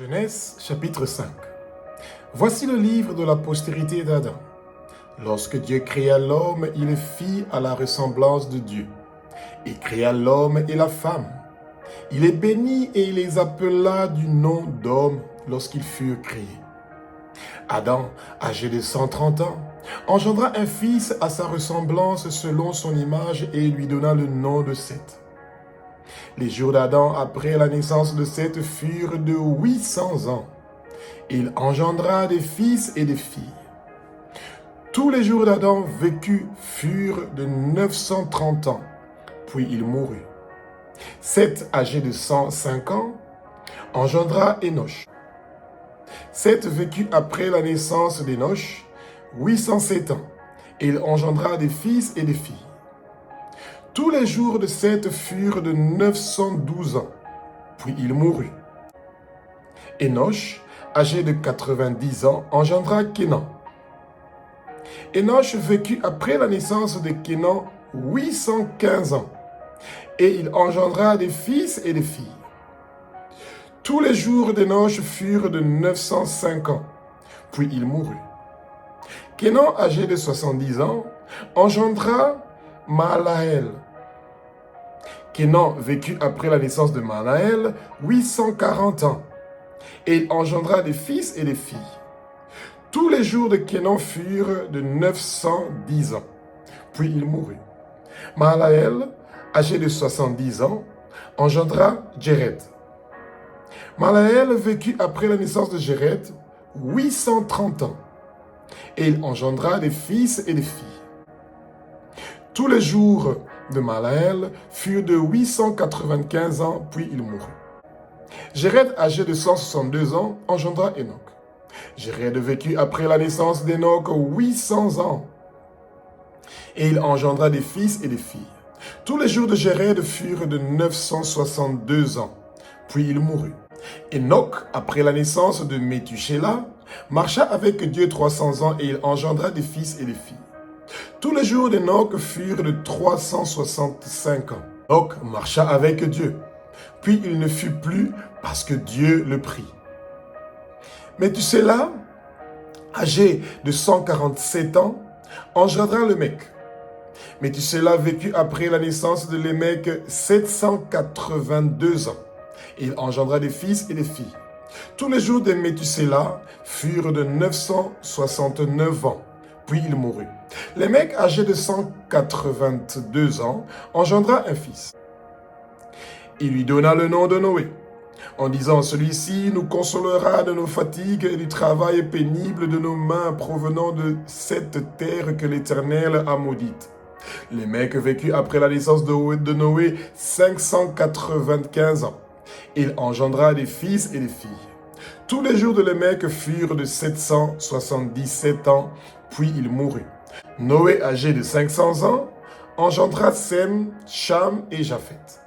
Genèse chapitre 5. Voici le livre de la postérité d'Adam. Lorsque Dieu créa l'homme, il le fit à la ressemblance de Dieu. Il créa l'homme et la femme. Il les bénit et il les appela du nom d'homme lorsqu'ils furent créés. Adam, âgé de 130 ans, engendra un fils à sa ressemblance selon son image et lui donna le nom de Seth. Les jours d'Adam après la naissance de Seth furent de 800 ans. Il engendra des fils et des filles. Tous les jours d'Adam vécus furent de 930 ans, puis il mourut. Seth, âgé de 105 ans, engendra Enoch. Seth vécut après la naissance d'Enoch 807 ans, et il engendra des fils et des filles. Tous les jours de Seth furent de 912 ans, puis il mourut. Enoch, âgé de 90 ans, engendra Kénan. Enoch vécut après la naissance de Kénan 815 ans, et il engendra des fils et des filles. Tous les jours d'Enoch furent de 905 ans, puis il mourut. Kénan, âgé de 70 ans, engendra Mahalaël. Kénan vécut après la naissance de Mahalaël 840 ans, et il engendra des fils et des filles. Tous les jours de Kénan furent de 910 ans, puis il mourut. Mahalaël, âgé de 70 ans, engendra Jéred. Mahalaël vécut après la naissance de Jéred 830 ans, et il engendra des fils et des filles. Tous les jours de Mahalaël furent de 895 ans, puis il mourut. Jéred, âgé de 162 ans, engendra Enoch. Jéred vécut après la naissance d'Enoch 800 ans, et il engendra des fils et des filles. Tous les jours de Jéred furent de 962 ans, puis il mourut. Enoch, après la naissance de Méthusélah, marcha avec Dieu 300 ans, et il engendra des fils et des filles. Tous les jours d'Enoch furent de 365 ans. Enoch marcha avec Dieu, puis il ne fut plus parce que Dieu le prit. Méthusélah, âgé de 147 ans, engendra Lémec. Méthusélah vécut après la naissance de Lémec 782 ans, et il engendra des fils et des filles. Tous les jours de Méthusélah furent de 969 ans, puis il mourut. Lémec, âgé de 182 ans, engendra un fils. Il lui donna le nom de Noé, en disant: celui-ci nous consolera de nos fatigues et du travail pénible de nos mains provenant de cette terre que l'Éternel a maudite. Lémec vécut après la naissance de Noé 595 ans. Il engendra des fils et des filles. Tous les jours de Lémec furent de 777 ans, puis il mourut. Noé, âgé de 500 ans, engendra Sem, Cham et Japheth.